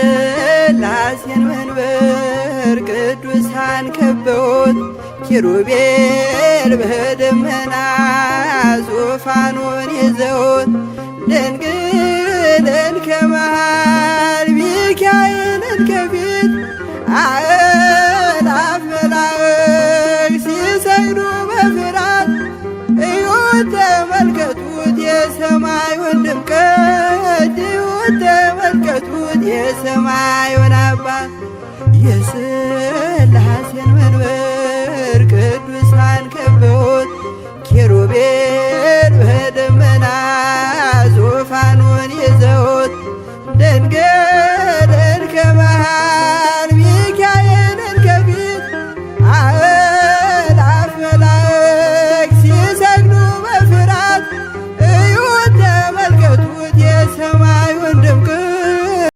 የሥላሴን መንበር ቅዱሳን ከበውት ኪሩቤል በደመና ዙፋኑን ይዘውት ድንግልን ከመሃል ሚካኤልን ከፊት አእላፍ መላእክት ሲሰግዱ በፍርሃት እዩት ተመልከቱት የሰማዩን ድምቀት እዩት ተመልከቱት የሰማዩን አባት የሥላሴን መንበር